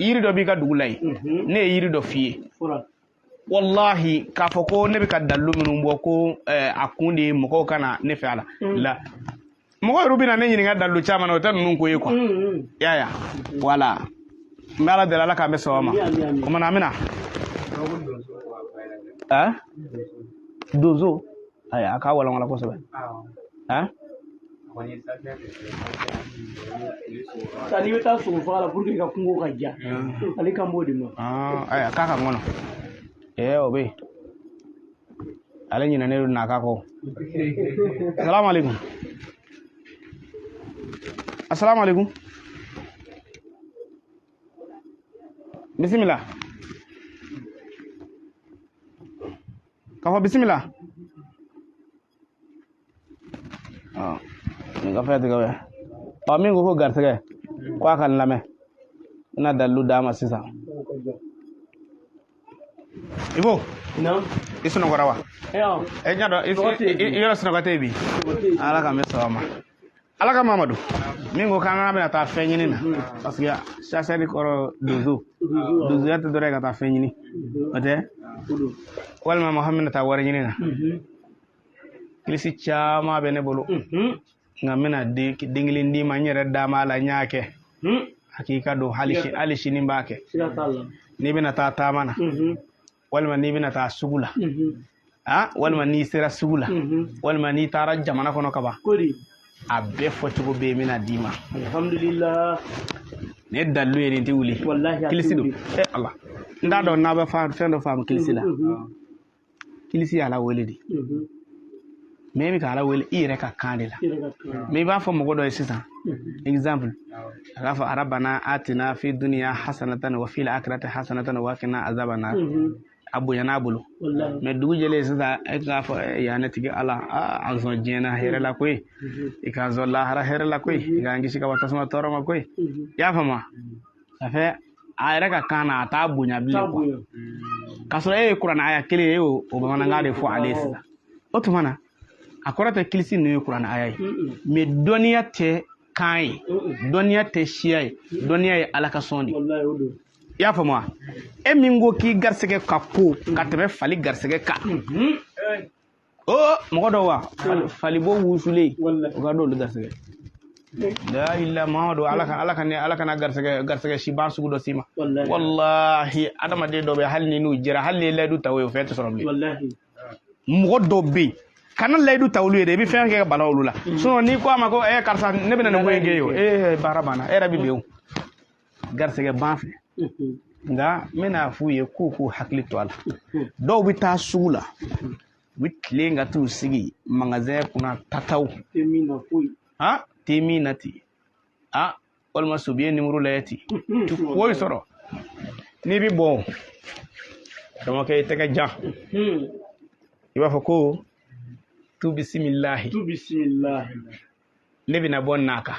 yiri dɔ b'i ka dugu la yen ne ye yiri dɔ f'i ye wallahi k'a fɔ ko ne bɛ ka dalu minnu bɔ ko a kun de ye mɔgɔw kana ne fɛ a la mɔgɔ yɛrɛ bɛna ne ɲininka dalu caman na o tɛ ninnu ko ye quoi yaya voilà n bɛ ala deli ala k'an bɛ sɔn ma o kumana an bɛna donso ayi a k'a walawala kosɛbɛ Tadi bɛ taa sogo faga la pour que i ka kungo ka ja ale kan b'o de ma ayi k'a ka ŋɔnɔ o bɛ yen ale ɲinɛnen don n'a ka kɔ asalaamaaleykum asalaamaaleykum bisimila k'a fɔ bisimila nin ka fɛn tigɛ o min ko garisɛgɛ ko a ka n lamɛn n bɛna dalilu d'a ma sisan Ibo i sunɔgɔra wa ɲa dɔn i yɔrɔ sunɔgɔ tɛ bi ala ka n bɛ sɔn ma ala ka Mamadu min ko k'an bɛna taa fɛn ɲini na parce que chasseur kɔrɔ donzoya tɛ dɔrɔn ka taa fɛn ɲini o tɛ walima mɔgɔ min bɛna taa wari ɲini na kilisi caman bɛ ne bolo nka n bɛna den kelen d'i ma n yɛrɛ d'a ma la n y'a kɛ hakika don hali sini n b'a kɛ n'i bɛna taa taama na walima n'i bɛna taa sugu la walima n'i sera sugu la walima n'i taara jamana kɔnɔ ka ban a bɛɛ fɔcogo bɛ yen n bɛna d'i ma alhamdulillah ne dalilu ye nin tɛ wuli kilisi don ala n t'a dɔn n'a bɛ fɛn dɔ faamu kilisi la kilisi ye ala wele de mais i bɛ ka ala wele i yɛrɛ ka kan de la mais i b'a fɔ mɔgɔ dɔ ye sisan exemple a k'a fɔ arabana atina fi dunya hasanatan wa fil akhirati hasanatan wa qina azaban nar a bonya n'a bolo mais dugu jɛlen sisan e k'a fɔ ya ne tigi ala an sɔn diɲɛ na hɛrɛ la koyi i k'an sɔn lahara hɛrɛ la koyi i k'an kisi ka bɔ tasuma tɔɔrɔ ma koyi i y'a faamu ça fait a yɛrɛ ka kan na a t'a bonya bilen quoi k'a sɔrɔ e ye kuranɛ aya kelen ye e y'o bamanankan de fɔ ale ye sisan o tuma na a kɔrɔ tɛ kilisi ninnu ye kuranɛ aya ye mais dɔnniya tɛ kan ye dɔnniya tɛ siya ye dɔnniya ye ala ka sɔn de i y'a faamu wa e min ko k'i garisɛgɛ ka ko ka tɛmɛ fali garisɛgɛ kan mɔgɔ dɔw wa falibo wusulen o ka d'olu garisɛgɛ la ilaha Mamadu ala kana garisɛgɛ siban sugu dɔ s'i ma wallahi adamaden dɔw bɛ hali ni n'u jɛra hali ni ye layidu ta o ye o fɛn tɛ sɔrɔ bilen mɔgɔ dɔw bɛ yen kana layidu ta olu ye dɛ i bɛ fɛn kɛ ka bala olu la sinon n'i ko a ma ko karisa ne bɛna nin ko in k'e ye baara banna e yɛrɛ bɛ bɛn o garisɛgɛ ban fɛ nka n bɛna f'u ye k'u hakili to a la dɔw bɛ taa sugu la u bɛ tilen ka t'u sigi magasin kunna tataw tɛ min na ten walima sobiye nimoro lajɛ ten tu foyi sɔrɔ n'i bɛ bɔ karamɔgɔkɛ i tɛgɛ jan i b'a fɔ ko tu bisimilahi ne bɛna bɔ naka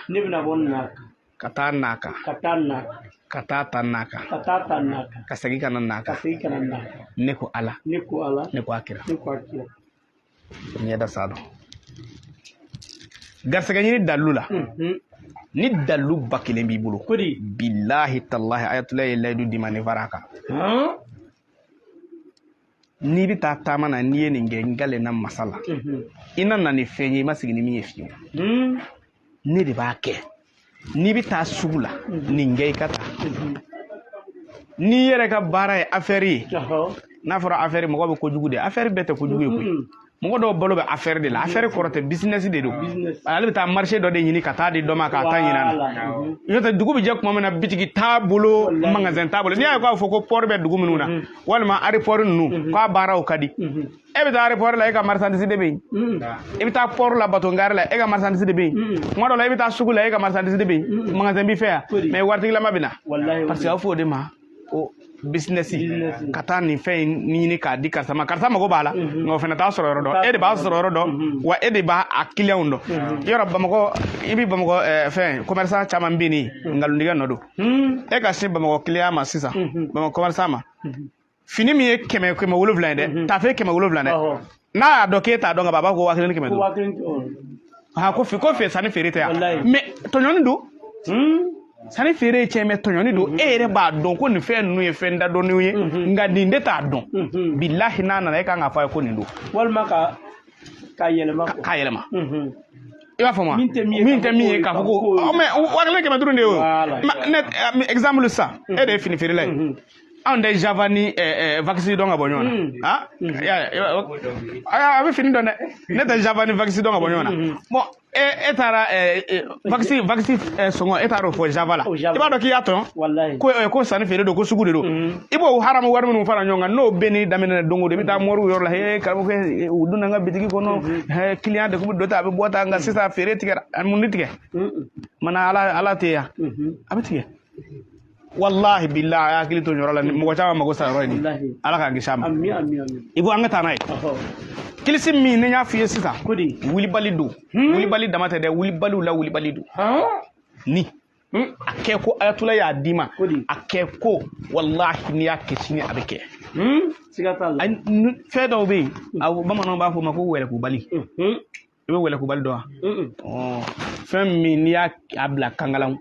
ka taa naka ka taa ta naka ka segin ka na naka ne ko ala ne ko akira ɲɛda sa dɔn garisɛgɛ ɲini dalilu la ni dalilu ba kelen b'i bolo bilahi talahi ayatollah ye layidu d'i ma nin fara kan n'i bɛ taa taama na n'i ye nin kɛ n galenna masa la i na na ni fɛn ye i ma sigi ni min ye fiyewu ne de b'a kɛ n'i bɛ taa sugu la nin kɛ i ka taa n'i yɛrɛ ka baara ye affaire ye n'a fɔra affaire mɔgɔ bɛ kojugu de affaire bɛɛ tɛ kojugu ye koyi mɔgɔ dɔw balo bɛ affaire de la affaire kɔrɔ tɛ business de don ale bɛ taa marché dɔ de ɲini ka taa di dɔ ma k'a ta ɲina na n'o tɛ dugu bɛ jɛ tuma min na bitigi t'a bolo magasin t'a bolo n'i y'a ye k'a fɔ ko port bɛ dugu minnu na walima aéroport ninnu k'a baaraw ka di e bɛ taa aéroport la e ka marchandise de bɛ yen i bɛ taa port la bateau ngari la e ka marchandise de bɛ yen tuma dɔw la i bɛ taa sugu la e ka marchandise de bɛ yen magasin b'i fɛ yan mais waritigilama bɛ na parce que aw fɔ o de ma ko business ka taa nin fɛn in ɲini k'a di karisa ma karisa mago b'a la nka o fana t'a sɔrɔ yɔrɔ dɔn e de b'a sɔrɔ yɔrɔ dɔn wa e de b'a client dɔn yɔrɔ Bamakɔ i bɛ Bamakɔ fɛn commerçant caman bɛ nin nkalontigɛ nɔ don e ka se Bamakɔ client ma sisan Bamakɔ commerçant ma fini min ye 700 ye dɛ tafe 700 dɛ n'a y'a dɔn k'e t'a dɔn ka ban a b'a fɔ 1500 ko fɛ sanni feere tɛ yan mais tɔɲɔni don sani feere cɛ mɛ tɔɲɔni don e yɛrɛ b'a dɔn ko nin fɛn ninnu ye fɛn dadɔnniw ye nka nin de t'a dɔn bilahi n'a nana e kan ka fɔ a ye ko nin don walima ka yɛlɛma k'a yɛlɛma i b'a faamu min tɛ min ye k'a fɔ ko mais 1500 de ye o exemple sa e de ye fini feerela ye anw tɛ java ni vaccine dɔn ka bɔ ɲɔgɔn na a bɛ fini dɔn dɛ ne tɛ java ni vaccine dɔn ka bɔ ɲɔgɔn na bon e taara vaccine sɔngɔ e taara o fɔ java la i b'a dɔn k'i y'a tɔn ko sanni feere don ko sugu de don i b'o haramu wari minnu fara ɲɔgɔn kan n'o bɛɛ n'i daminɛ don o don i bɛ taa mɔriw yɔrɔ la karamɔgɔkɛ u donna n ka bitigi kɔnɔ client de kun bɛ dɔ ta a bɛ bɔ ta nka sisan feere tigɛra mun de tigɛ mana ala tɛ yan a bɛ tigɛ wallahi billahi a hakili to yɔrɔ la mɔgɔ caman mago sa yɔrɔ in ala k'an kisi a ma i bɔ an ka taa n'a ye kilisi min ni n y'a f'i ye sisan wulibali don wulibali dama tɛ dɛ wulibaliw la wulibali don ni a kɛ ko ayatollah y'a d'i ma a kɛ ko wallahi n'i y'a kɛ sini a bɛ kɛ fɛn dɔw bɛ yen bamananw b'a fɔ o ma ko wɛrɛkubali i bɛ wɛlɛkubali dɔn wa fɛn min n'i y'a bila kangalan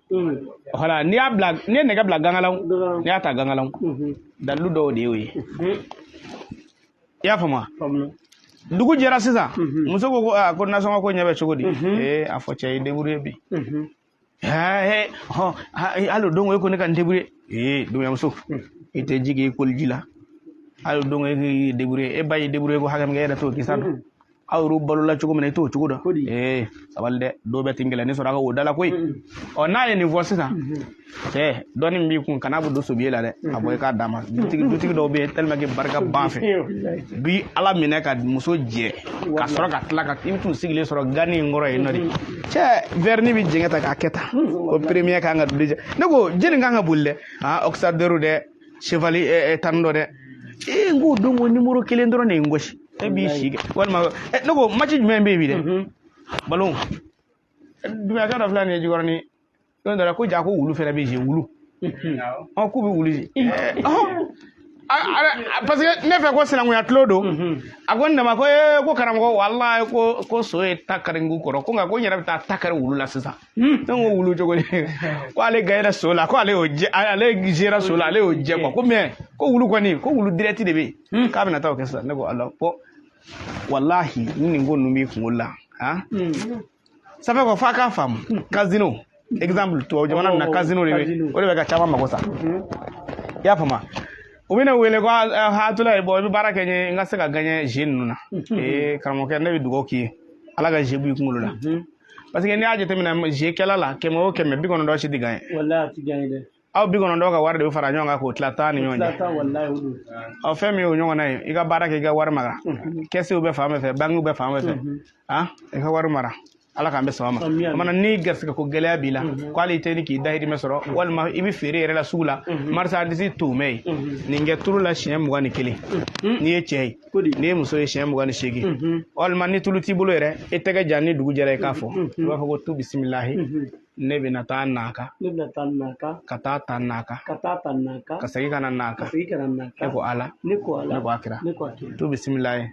wala n'i ye nɛgɛ bila gangalan n'i y'a ta gangalan dalilu dɔw de y'o ye i y'a faamu dugu jɛra sisan muso ko ko nasɔngɔ ko ɲɛ bɛ cogo di a fɔ cɛ ye débrouiller bi hali don ko ne ka n débrouiller dumuyamuso i tɛ jigi i koli ji la hali don e k'i débrouiller e ba y'i débrouiller ko hakɛ min kɛ e yɛrɛ t'o kisa dɔn aw yɛrɛ balola cogo min na i t'o cogo dɔn sabali dɛ dɔw bɛ tin gɛlɛn ni sɔrɔ a ka o dala koyi n'a ye nin fɔ sisan cɛ dɔɔni min b'i kun kana bɔ don sobiye la dɛ a bɔ i k'a d'a ma dutigi dɔw bɛ yen tellement que barika ban fɛ bi ala minɛ ka muso jɛ ka sɔrɔ ka tila ka i bɛ t'u sigilen sɔrɔ gani in kɔrɔ yen nɔ de cɛ verni bɛ jɛngɛ ta k'a kɛ tan o premier kan ka duli ne ko jeni kan ka boli dɛ oxydeur dɛ chevalier tan dɔ dɛ n k'o don ko numéro 1 dɔrɔn de ye n gosi e b'i si walima ne ko match jumɛn bɛ yen bi dɛ ballon dunyaka dɔ filɛ nin ye jikɔrɔni don dɔ la ko ja ko wulu fɛnɛ bɛ yen wulu k'u bɛ wulu parce que ne fɛ ko sinankunya tulo don a ko ne ma ko karamɔgɔ walayi ko so ye ta kari n kɔrɔ ko nka ko n yɛrɛ bɛ taa ta kari wulu la sisan ne ko wulu cogo di ko ale gayɛlɛ so la ko ale zera so la ale y'o jɛ quoi ko mais ko wulu kɔni ko wulu direct de bɛ yen k'a bɛna taa o kɛ sisan ne ko ala ko wallahi ni nin ko ninnu b'i kunkolo la ça fait ko f'a k'a faamu casino exemple tubabu jamana na casino de bɛ o de bɛ ka caman mago sa i y'a faamu u bɛ ne wele ko hatula ye bɔ i bɛ baara kɛ n ka se ka gagner jeu ninnu na karamɔgɔkɛ ne bɛ dugawu k'i ye ala ka jeu b'i kunkolo la parce que n'i y'a jateminɛ jeu kɛla la 100 o 100 90 si tɛ gagner wallahi a tɛ gagner dɛ aw 90 ka wari de bɛ fara ɲɔgɔn kan k'o tila taa ni ɲɔgɔn cɛ fɛn min y'o ɲɔgɔn na ye i ka baara kɛ i ka wari mara kɛsew bɛ fan bɛɛ fɛ bankiw bɛ fan bɛɛ fɛ i ka wari mara ala k'an bɛ sɔn ma o mana n'i garisɛgɛ ko gɛlɛya b'i la ko hali i tɛ ni k'i dahirimɛ sɔrɔ walima i bɛ feere yɛrɛ la sugu la marchandise t'o mɛn ye nin kɛ turu la siɲɛ 21 n'i ye cɛ ye n'i ye muso ye siɲɛ 28 walima ni tulu t'i bolo yɛrɛ i tɛgɛ jan ni dugu jɛra i k'a fɔ i b'a fɔ ko tu bisimilahi ne bɛna taa naka ka taa ta naka ka segin ka na naka ne ko ala ne ko akira tu bisimilahi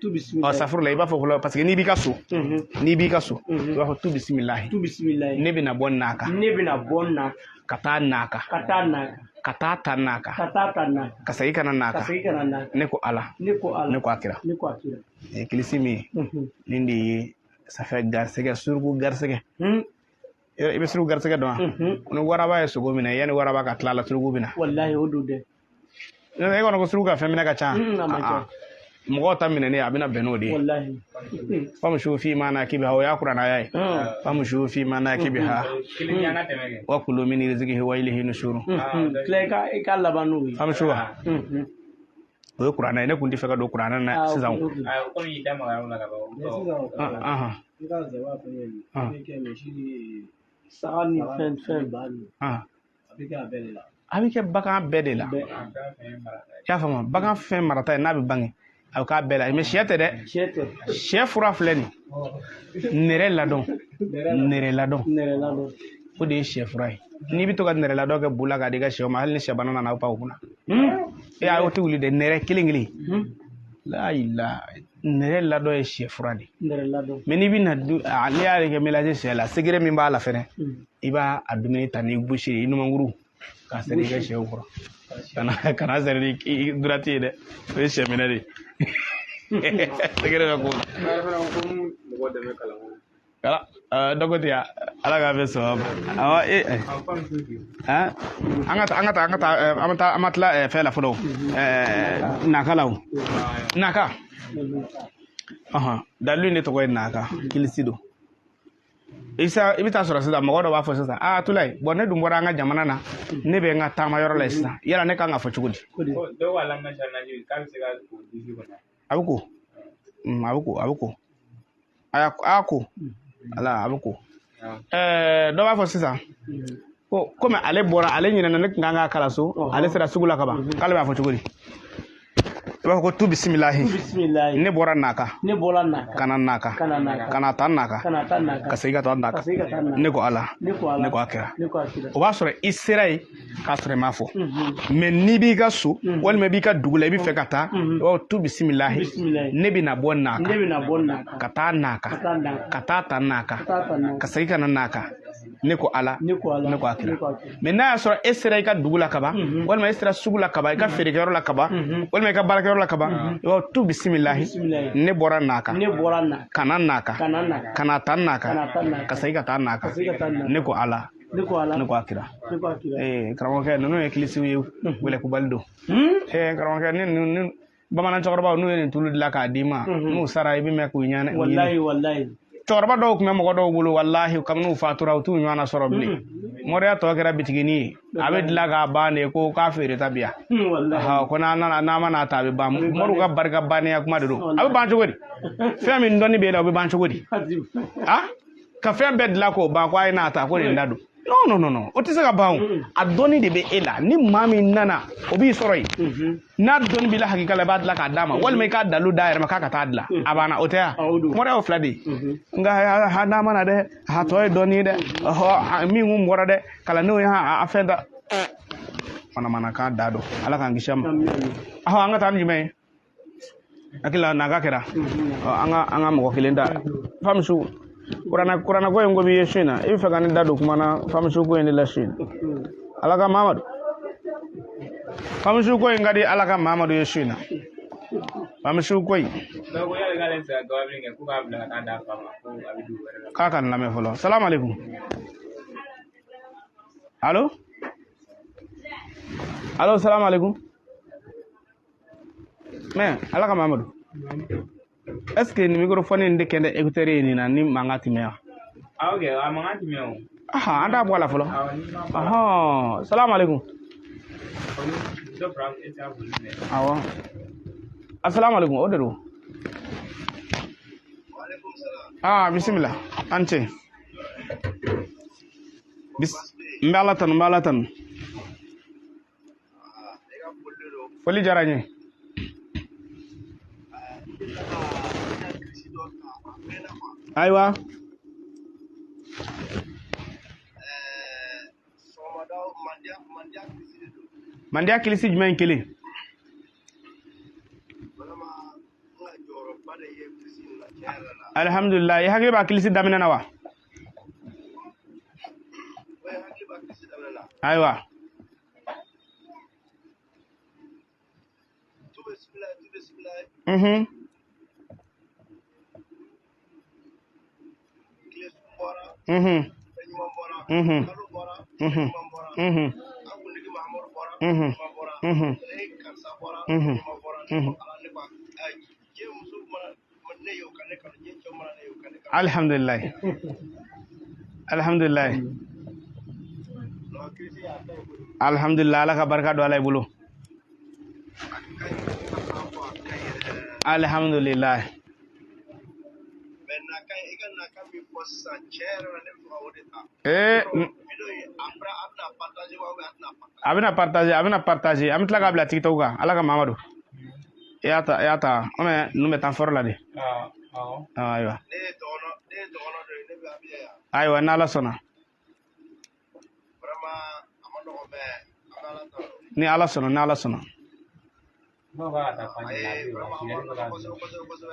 safurula i b'a fɔ fɔlɔ parce que n'i b'i ka so i b'a fɔ tu bisimilahi ne bɛna bɔ naka ka taa naka ka taa ta naka ka segin ka na naka ne ko ala ne ko akira kilisi min nin de ye safɛ garisɛgɛ suruku garisɛgɛ i bɛ suruku garisɛgɛ dɔn wa ni waraba ye sogo minɛ yanni waraba ka tila la suruku bɛ na wallahi o don dɛ e kɔni ko suruku ka fɛn minɛ ka ca mɔgɔw ta minɛnen a bɛna bɛn n'o de ye famshu fi ma nakibiha o y'a kuranaya ye famshu fi ma nakibiha wa kulu min rizqihi wa ilayhi nushur i ka laban n'o ye famshu wa o ye kuranɛ ye ne kun tɛ fɛ ka don kuranɛ na sisan saga ni fɛn banni a bɛ kɛ bagan bɛɛ de la i y'a faamu bagan fɛn marata ye n'a bɛ bange a bɛ k'a bɛɛ la mais sɛ tɛ dɛ sɛ fura filɛ nin nɛrɛ ladɔn o de ye sɛ fura ye n'i bɛ to ka nɛrɛ ladɔn kɛ bu la k'a di i ka sɛw ma hali ni sɛ bana nana aw pa o kunna o tɛ wuli dɛ nɛrɛ kelen la ilaha nɛrɛ ladɔ ye sɛ fura de nɛrɛ ladɔ mais n'i bɛna ale y'a kɛ mélange sɛ la segere min b'a la fɛnɛ i b'a a dumuni ta ni bouche i numankuru k'a sɛri i ka sɛw kɔrɔ kana sɛri ni durati ye dɛ o ye sɛ minɛ de segere bɛ ko dɔgɔ tɛ yan ala k'a bɛ sɔrɔ awɔ an ma tila fɛn la fɔlɔ naka la o naka dalilu ne tɔgɔ ye naka kilisi don i bɛ taa sɔrɔ sisan mɔgɔ dɔ b'a fɔ sisan Tulayi ne dun bɔra an ka jamana na ne bɛ n ka taama yɔrɔ la sisan yala ne kan ka fɔ cogo di a bɛ ko a bɛ ko a ko ala a bɛ ko dɔ b'a fɔ sisan ko komi ale bɔra ale ɲinɛna ne tun kan ka kala so ale sera sugu la ka ban k'ale b'a fɔ cogo di i b'a fɔ ko tu bisimilahi ne bɔra naka kana naka kana taa naka ka segin ka taa naka ne ko ala ne ko a kɛra o b'a sɔrɔ i sera yen k'a sɔrɔ i m'a fɔ mais n'i b'i ka so walima i b'i ka dugu la i bɛ fɛ ka taa i b'a fɔ tu bisimilahi ne bɛna bɔ naka ka taa naka ka taa ta naka ka segin ka na naka ne ko ala ne ko a kɛra mais n'a y'a sɔrɔ e sera i ka dugu la kaban walima e sera sugu la kaban i ka feerekɛyɔrɔ la kaban walima i ka baarakɛyɔrɔ la kaban i b'a tu bisimilahi ne bɔra naka kana naka kana ta naka ka segin ka taa naka ne ko ala ne ko a kɛra karamɔgɔkɛ ninnu ye kilisiw ye wɛlɛkubali don karamɔgɔkɛ ni bamanan cɛkɔrɔbaw n'u ye nin tulu dilan k'a d'i ma n'u sara i bɛ mɛn k'u ɲɛna wallahi cɛkɔrɔba dɔw tun bɛ mɔgɔ dɔw bolo wallahi kabini u fatura u t'u ɲɔgɔnna sɔrɔ bilen mɔriya tɔ kɛra bitigini ye a bɛ dilan k'a ban de ko k'a feere ta bi yan ko n'a ma n'a ta a bɛ ban mɔriw ka barika bannenya kuma de don a bɛ ban cogo di fɛn min dɔnni b'e la o bɛ ban cogo di ka fɛn bɛɛ dilan k'o ban ko a ye n'a ta ko nin da don non o tɛ se ka ban a dɔnni de bɛ e la ni maa min nana o b'i sɔrɔ yen n'a dɔnni b'i la hakika la i b'a dilan k'a d'a ma walima i k'a dalu d'a yɛrɛ ma k'a ka taa dilan a banna o tɛ yan mɔriya y'o fila de ye nka n'a mana dɛ a tɔ ye dɔnni ye dɛ min kun bɔra dɛ kalandenw ye a fɛn da mana k'a da dɔn ala k'an kisi a ma an ka taa ni jumɛn ye hakili la naka kɛra an ka mɔgɔ kelen ta famusu kuranako in ko b'i ye su in na i bɛ fɛ ka ne da don kuma na famusu ko in de la su in na ala ka Mamadu famusu ko in ka di ala ka Mamadu ye su in na famusu ko in k'a ka nin lamɛn fɔlɔ salamu aleykum allo salamu aleykum mais ala ka Mamadu est-ce que ni microphone in de kɛnɛ écouteur ye nin na ni mankan tɛ mɛn yan an t'a bɔ a la fɔlɔ salamu aleykum awɔ assalamu aleykum o de don bisimila an cɛ n bɛ ala tanu foli diyara n ye ayiwa mandiya kilisi jumɛn kelen alhamdulillah i hakili b'a kilisi daminɛ na wa ayiwa alhamdulillah ala ka barika don ala i bolo alhamdulillah a bɛna partager an bɛ tila k'a bila TikTok kan ala ka Mamadu i y'a ta ninnu bɛ taa fɔrɔ la de ayiwa n'ala sɔnna ni ala sɔnna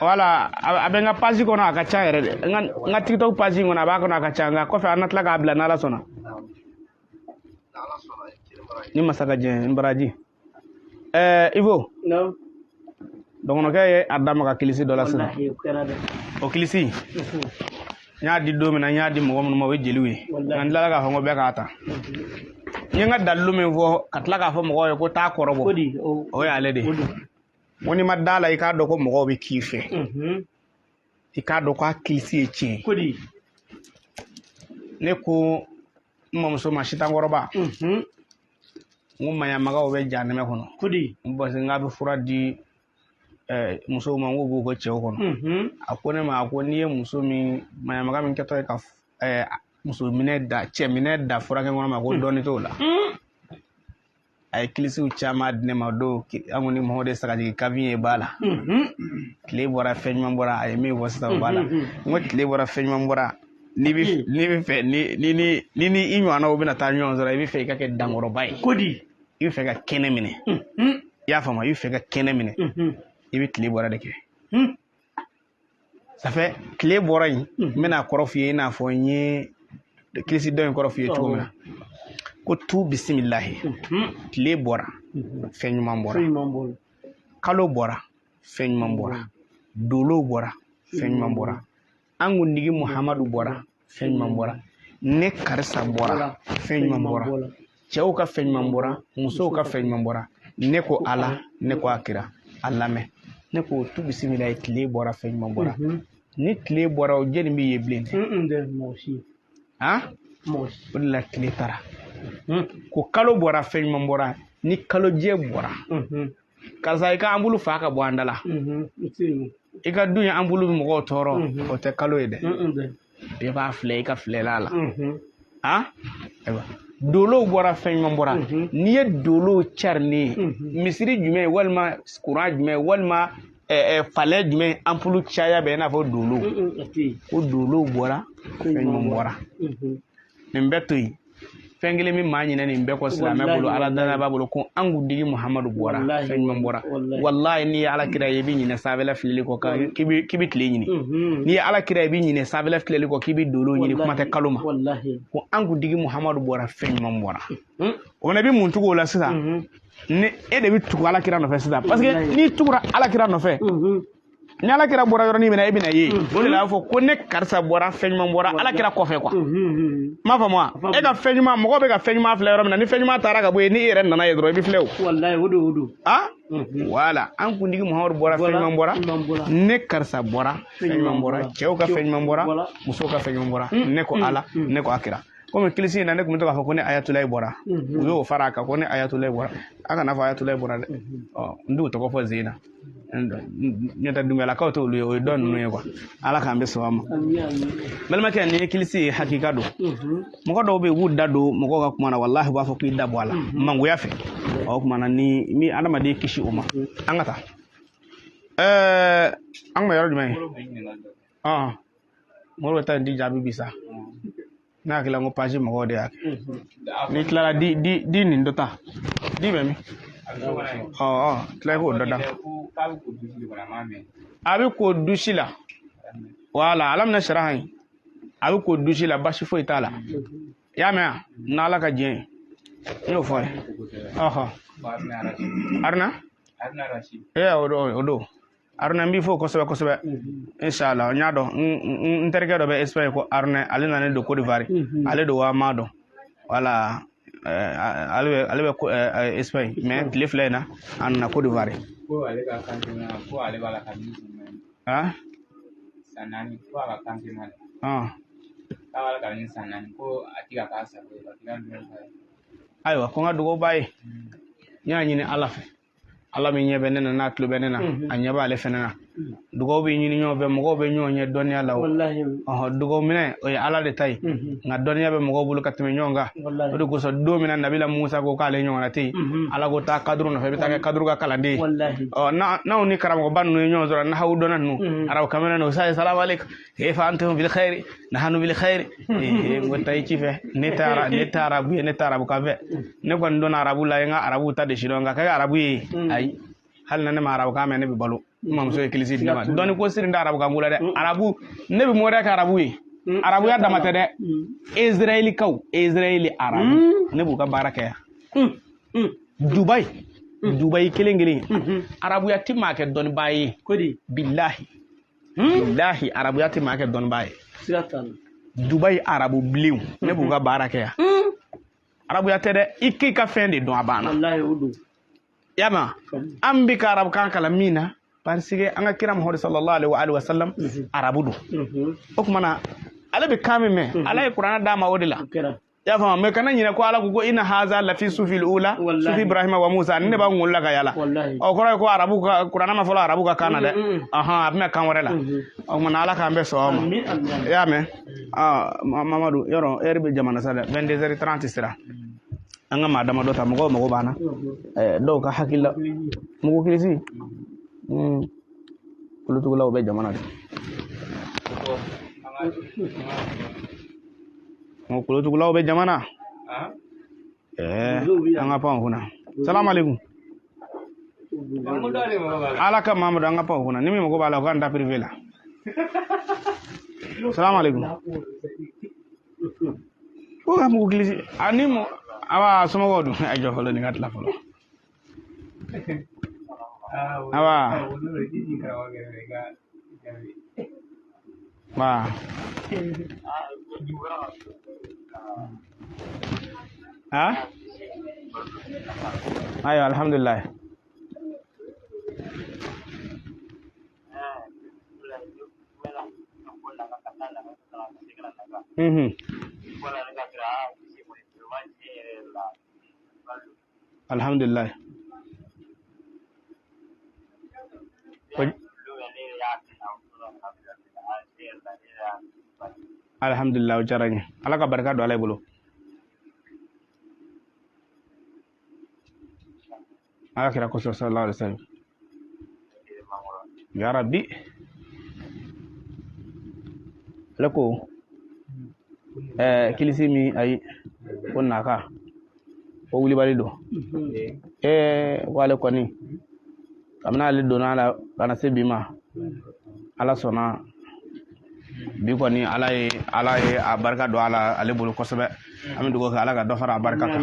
wala abe nga page kono aka ca yɛrɛ de nga tiktok page kono a b'a kɔnɔ aka ca nga kɔfɛ an na tila k'a bila n'ala sɔnna ni masaka jɛ n baraji Ivo dɔgɔnɔkɛ ye a da maga kilisi dɔ la sisan o kilisi n y'a di don min na n y'a di mɔgɔ minnu ma o ye jeliw ye nka n tilala k'a fɔ n ko bɛɛ k'a ta n ye n ka dalilu min fɔ ka tila k'a fɔ mɔgɔw ye ko taa kɔrɔbɔ o y'ale de n ko n'i ma da la i k'a dɔn ko mɔgɔw bɛ k'i fɛ i k'a dɔn ko a kilisi ye tiɲɛ ne ko n mamuso ma sitankɔrɔba n ko mayamagaw bɛ janɛmɛ kɔnɔ parce que n k'a bɛ fura di musow ma n ko b'u ko cɛw kɔnɔ a ko ne ma a ko n'i ye muso min mayamaga min kɛtɔ ye ka muso minɛ da cɛ minɛ da furakɛ kɔnɔ ma ko dɔɔni t'o la a ye kilisiw caman di ne ma don an ko ni mɔgɔw de sagajigi kabi ye b'a la tile bɔra fɛn ɲuman bɔra a ye min fɔ sisan o b'a la n ko tile bɔra fɛn ɲuman bɔra n'i bɛ fɛ ni i ɲɔgɔnnaw bɛna taa ɲɔgɔn sɔrɔ i bɛ fɛ i ka kɛ dankɔrɔba ye i bɛ fɛ ka kɛnɛ minɛ i y'a faamu i bɛ fɛ ka kɛnɛ minɛ i bɛ tile bɔra de kɛ safɛ tile bɔra yin n bɛna kɔrɔ f'i ye i n'a fɔ n ye kilisi dɔ in kɔrɔ f'i ye cogo min na ko tu bisimilahi tile bɔra fɛn ɲuman bɔra kalo bɔra fɛn ɲuman bɔra dolo bɔra fɛn ɲuman bɔra an kuntigi muhamadu bɔra fɛn ɲuman bɔra ne karisa bɔra fɛn ɲuman bɔra cɛw ka fɛn ɲuman bɔra musow ka fɛn ɲuman bɔra ne ko ala ne ko akira a lamɛn ne ko tu bisimilahi tile bɔra fɛn ɲuman bɔra ni tile bɔra o jeni bɛ ye bilen o de la tile taara ko kalo bɔra fɛn ɲuman bɔra ni kalo jɛ bɔra karisa i ka an bolo fa ka bɔ an da la i ka dun ye an bolo bɛ mɔgɔw tɔɔrɔ o tɛ kalo ye dɛ i b'a filɛ i ka filɛla la ayiwa dolow bɔra fɛn ɲuman bɔra n'i ye dolow carilen ye misiri jumɛn walima kuran jumɛn walima falɛ jumɛn ampulu caya bɛ i n'a fɔ dolo ko dolow bɔra fɛn ɲuman bɔra nin bɛɛ to yen fɛn kelen min maa ɲinɛ nin bɛɛ kɔ silamɛ bolo ala dana b'a bolo ko an kuntigi muhamadu bɔra fɛn ɲuman bɔra wallahi n'i ye ala kira ye i bɛ ɲinɛ sanfɛla filɛli kɔ k'i bɛ tile ɲini n'i ye ala kira ye i bɛ ɲinɛ sanfɛla filɛli kɔ k'i bɛ dolo ɲini kuma tɛ kalo ma ko an kuntigi muhamadu bɔra fɛn ɲuman bɔra o fana bɛ mun tugu o la sisan ni e de bɛ tugu ala kira nɔfɛ sisan parce que n'i tugura ala kira nɔfɛ ni ala kira bɔra yɔrɔnin min na e bɛna ye o de la a fɔ ko ne karisa bɔra fɛn ɲuman bɔra ala kira kɔfɛ quoi m'a faamu wa e ka fɛn ɲuman mɔgɔ bɛ ka fɛn ɲuman filɛ yɔrɔ min na ni fɛn ɲuman taara ka bɔ yen ni e yɛrɛ nana ye dɔrɔn i bɛ filɛ o wallahi o don voilà an kuntigi muhamadu bɔra fɛn ɲuman bɔra ne karisa bɔra fɛn ɲuman bɔra cɛw ka fɛn ɲuman bɔra musow ka fɛn ɲuman bɔra ne ko ala ne ko akira komi kilisi in na ne tun bɛ to k'a fɔ ko ne ayatulayi bɔra u y'o fara a kan ko ne ayatulayi bɔra a kana fɔ ayatulayi bɔra dɛ n t'o tɔgɔ fɔ zen na n'o tɛ dunbiyalakaw t'olu ye o ye dɔ ninnu ye quoi ala k'an bɛ sɔn a ma balimakɛ nin ye kilisi ye hakika don mɔgɔ dɔw bɛ yen u b'u da don mɔgɔw ka kuma na walahi u b'a fɔ k'i da bɔ a la mangoya fɛ o tuma na ni adamaden kisi o ma an ka taa an ka yɔrɔ jumɛn ye mɔgɔ bɛ taa di jaabi bi sa ne hakili la n ko page mɔgɔw de y'a kɛ n'i tilala di nin dɔ ta di bɛ min tila k'o dɔ da a bɛ ko dusi la wala ala mina sara han a bɛ ko dusi la basi foyi t'a la i y'a mɛn n'ala ka diɲɛ ye n y'o fɔ ye aruna o don aruna n b'i fɔ kosɛbɛ kosɛbɛ inshallah n y'a dɔn n terikɛ dɔ bɛ Espagne ko aruna ale nana don Côte d'Ivoire ale don wa m'a dɔn wala ale bɛ Espagne mais tile fila in na a nana Côte d'Ivoire ko ale ka kantina ko ale b'a la ka min sanani ko a ka kantina k'ale ka min sanani ko a ti ka k'a sago ye ayiwa ko n ka dugawu b'a ye n y'a ɲini ala fɛ ala min ɲɛ bɛ ne na n'a tulo bɛ ne na a ɲɛ b'ale fɛnɛ na dugawu bɛ ɲini ɲɔgɔn fɛ mɔgɔw bɛ ɲɔgɔn ɲɛ dɔnniya la o dugawu minɛ o ye ala de ta ye nka dɔnniya bɛ mɔgɔw bolo ka tɛmɛ ɲɔgɔn kan o de kosɔn don min na nabila musa ko k'ale ɲɔgɔnna tɛ yen ala ko taa kaduru nɔfɛ i bɛ taa kɛ kaduru ka kalanden ye n'aw ni karamɔgɔba ninnu ye ɲɔgɔn sɔrɔ nahawu dɔnna ninnu arabu kamana ninnu sa ye salamu aleykum kayfa antum fil khayri nahanu bil khayri n ko taa i ci fɛ ne tɛ arabu ye ne tɛ arabu kan fɛ ne kɔni dɔnna arabu la n ka arabu ta de sidɔn nka kɛ arabu ye ayi hal na ne ma arabu ka me ne be balo ma muso e kilisi di ma doni ko sirin da arabu ka ngula de arabu ne be mo de ka arabu yi arabu ya damata de israeli kaw israeli arabu ne bu ka baraka ya dubai kelengeli arabu ya timma ke don bayi kodi billahi billahi arabu ya timma ke don bayi siratan dubai arabu bliw ne bu ka baraka ya arabu ya tede ikki ka fende don abana wallahi udu yama an bi ka arabu kan kala mina parce que an ka kira muhammad sallallahu alaihi wa sallam arabu do o kuma na ala be kame me ala e qur'ana dama wodila ya fama me kana nyina ko ala ko ina haza la fi sufil ula sufi ibrahima wa musa ne ba ngulla ka yala o ko arabu ka qur'ana ma folo arabu ka kana de aha abme kan warela o mana ala ka mbe so ya me mamadou yoro erbe jamana sala 22h30 sira anga madama dota mo bana do ka hakilla mo ko kilisi kulutu law be jamana de mo kulutu law be jamana anga pa huna salam alaikum alaka mamadou anga pa huna nimi mo ko bala ko anda privé la salam alaikum ko ga mo kilisi animo awa suma wodu ajo holo ni ngatla folo awa ba ayo alhamdulillah alhamdulillah alhamdulillah jaranya ala ka barka do alay bolo ala kira ko sallallahu alaihi wasallam ya rabbi lako kilisi mi ay wonnaka o wuli bali do wale koni amna le do na la bana se bima ala sona bi koni ala ye a barka do ala ale bolo kosobe ami dugo ka ala ga do fara barka ka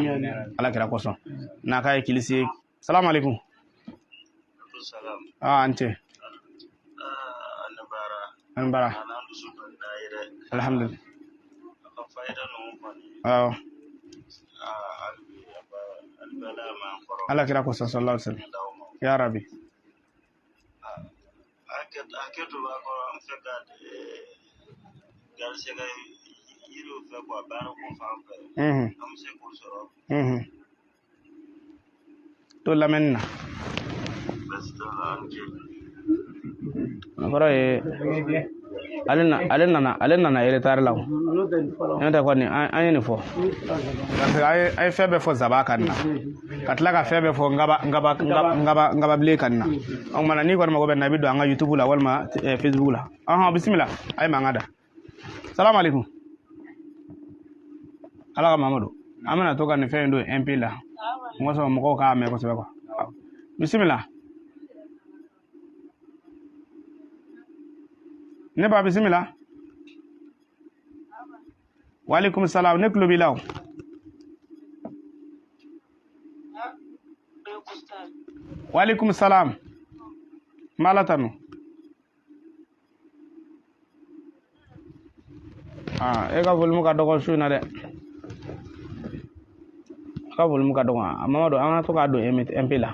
ala kira koso na kay kilisi salam alaikum ante anbara alhamdulillah ala kira ko sallallahu alaihi wasallam ya rabbi aketo ba ko am feka gal sega yiro fe ko ba ko fa am se ko so to lamenna basta anje ngoro alena na yele tar law nta ko ni anyene fo ay febe fo zabaka na katla ka febe fo ngaba ble kanna on mana ni ko ma ko be nabi do anga youtube la walma facebook la aha bismillah ay mangada salam alaikum ala mamadou amana to kan fe ndo mp la ngoso mo ko ka me ko sebe ko bismillah ne ba bismillah wa alaikum salam ne klo bilaw wa alaikum salam malatanu ega volmu ka dogo suna de ka volmu ka dogo amado ana to ka do mp la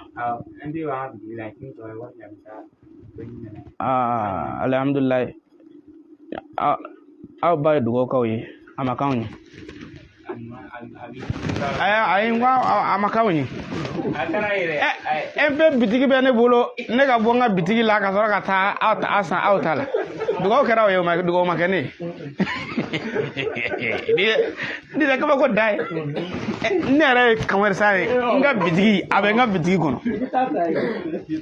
mp wa bi la kin to wa ya alhamdulillah aw ba dugo kawye amakawni ay ngwa amakawni mp bitigi be ne bolo ne ga bonga bitigi la ka so ka ta out asa out ala dugaw kɛra o ye dugaw ma kɛ ne ni da kaba ko da ye ne yɛrɛ ye commerçant ye n ka bitigi a bɛ n ka bitigi kɔnɔ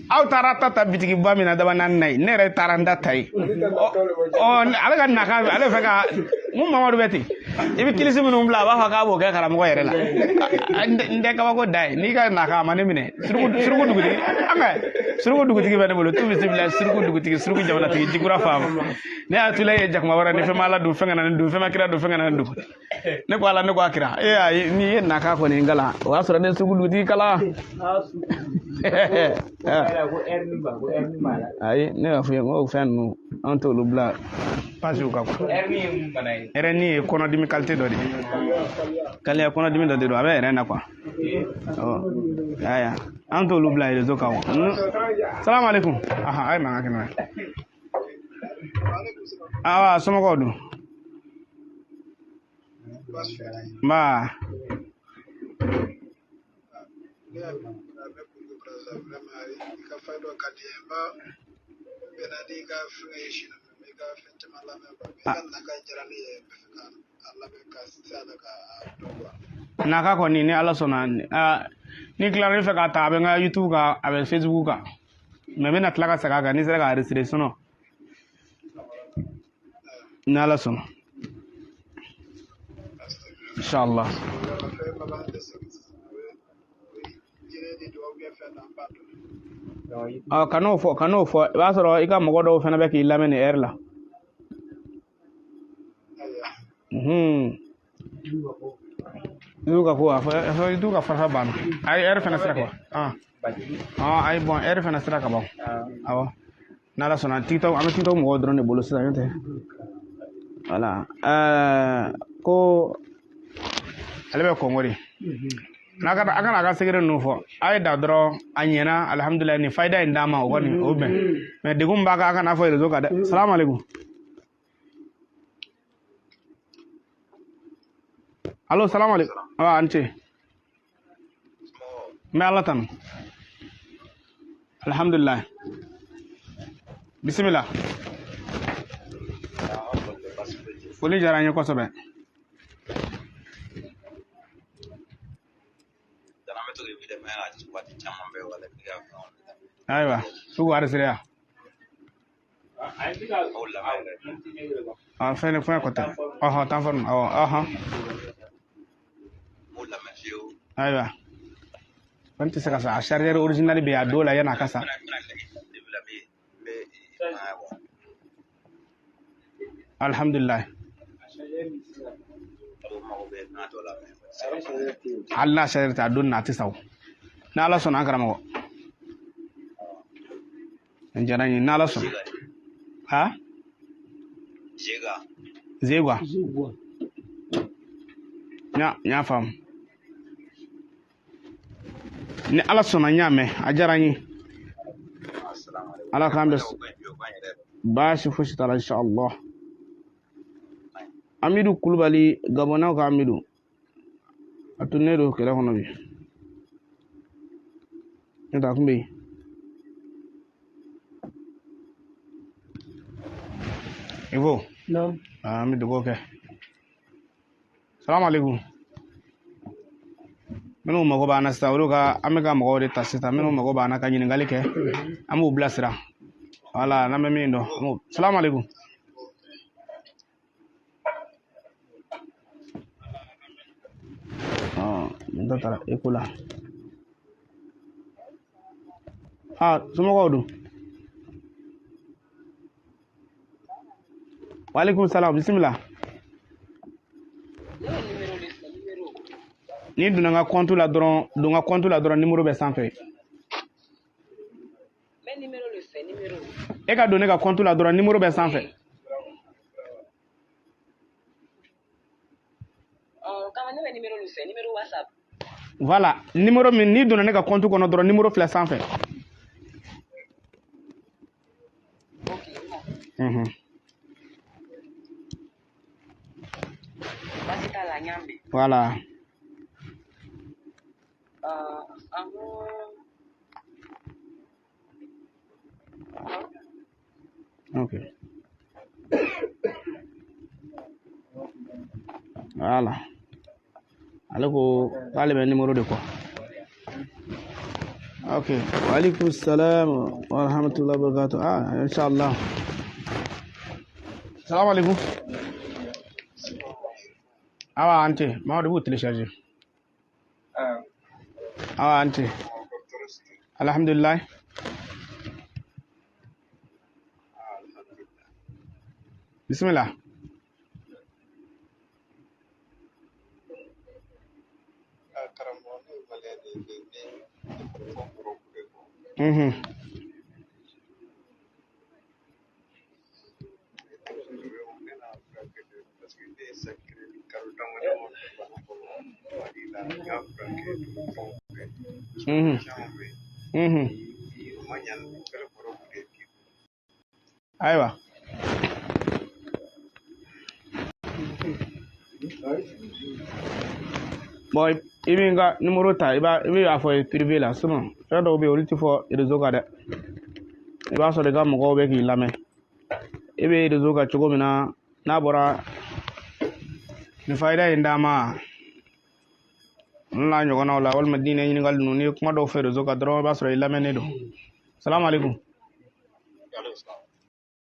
aw taara ta bitigi ba min na daba naani na ye ne yɛrɛ taara n da ta ye ale ka naka ale fɛ ka mun mamadu bɛ ten i bɛ kilisi minnu bila a b'a fɔ k'a b'o kɛ karamɔgɔ yɛrɛ la n tɛ kabako da ye n'i ka naka a ma ne minɛ suruku dugutigi an ka suruku dugutigi bɛ ne bolo tu bisimila suruku dugutigi suruku jamanatigi jikura faama ne y'a tula ye jakuma wɛrɛ ni fɛn ma ala dun fɛn ka na nin dun fɛn ma kira dun fɛn ka na nin dun ne ko ala ne ko a kira ayi n'i ye naka kɔni n kalan o y'a sɔrɔ ne suruku dugutigi kalan ayi ne b'a fɔ ye n ko fɛn ninnu an t'olu bila pasiw kan RNI ye kɔnɔdimi qualité dɔ de ye kaliya kɔnɔdimi dɔ de don a bɛ RN na quoi aya an t'olu bila réseau kan salamu alaikum ayi mankan kɛnɛ awa somɔgɔw dun nba naka kɔni ni ala sɔnna ni tilara fɛ k'a ta a bɛ n ka YouTube kan a bɛ Facebook kan mais n bɛna tila ka segin a kan ni sera ka enregistrer sinon ni ala sɔnna inshallah kan'o fɔ i b'a sɔrɔ i ka mɔgɔ dɔw fana bɛ k'i lamɛn nin heure la du ka ko a fɔ du ka farfa banna ayi heure fana sera ka ban ayi bon heure fana sera ka ban awɔ n'ala sɔnna TikTok an bɛ TikTok mɔgɔw dɔrɔn de bolo sisan n'o tɛ voilà ko ale bɛ kɔngɔ de a kana a ka segere ninnu fɔ a ye da dɔrɔn a ɲɛna alihamudulilayi nin fayida in d'a ma o kɔni o bɛn mais degun b'a kan a kana fɔ réseau kan dɛ salamu aleykum allo salamu aleykum awa an ce n bɛ ala tanu alihamudulilayi bisimila foli diyara n ye kosɛbɛ ayiwa sugu arisiriya fɛn kɔtɛ tan fɔ ayiwa fɛn tɛ se ka sa a chargeur original bɛ yen a dɔw la yan'a ka sa alhamdulilayi hali n'a chargeur tɛ a don na a tɛ sa o ni ala sɔnna an karamɔgɔ n diyara n ye n'ala sɔnna zegwa n y'a faamu ni ala sɔnna n y'a mɛn a diyara n ye ala k'an bɛ baasi fosi t'a la inshallah amidu kulubali gabɔnaw ka amidu a tunnen don kɛlɛ kɔnɔ bi n'o tɛ a kun bɛ yen Ivo an bɛ dugawu kɛ salamu aleykum minnu mago b'an na sisan olu ka an bɛ ka mɔgɔw de ta sisan minnu mago b'an na ka ɲininkali kɛ an b'u bilasira wala n'an bɛ min dɔn salamu aleykum n ta taara eko la somɔgɔw dun waaleykum salam bisimila ni donna n ka compte la dɔrɔn numéro bɛ sanfɛ e ka don ne ka compte la dɔrɔn numéro bɛ sanfɛ voilà numéro min n'i donna ne ka compte kɔnɔ dɔrɔn numéro filɛ sanfɛ voilà ok voilà ale ko k'ale bɛ numéro de kɔ ok waaleykum salam wa rahmatullahi wa barakatuh inshallah salam alaikum awa ante Maodo b'o télécharger awa ante alhamdulillah bismillah aywa bon i b'i ka numéro ta i bɛ a fɔ privé la sinon fɛn dɔw bɛ yen olu tɛ fɔ réseau kan dɛ i b'a sɔrɔ i ka mɔgɔw bɛ k'i lamɛn i bɛ réseau kan cogo min na n'a bɔra nin fayida in d'a ma n'a ɲɔgɔnnaw la walima diinɛ ɲininkali ninnu n'i ye kuma dɔw fɛ réseau kan dɔrɔn i b'a sɔrɔ i lamɛnnen don salamu alaikum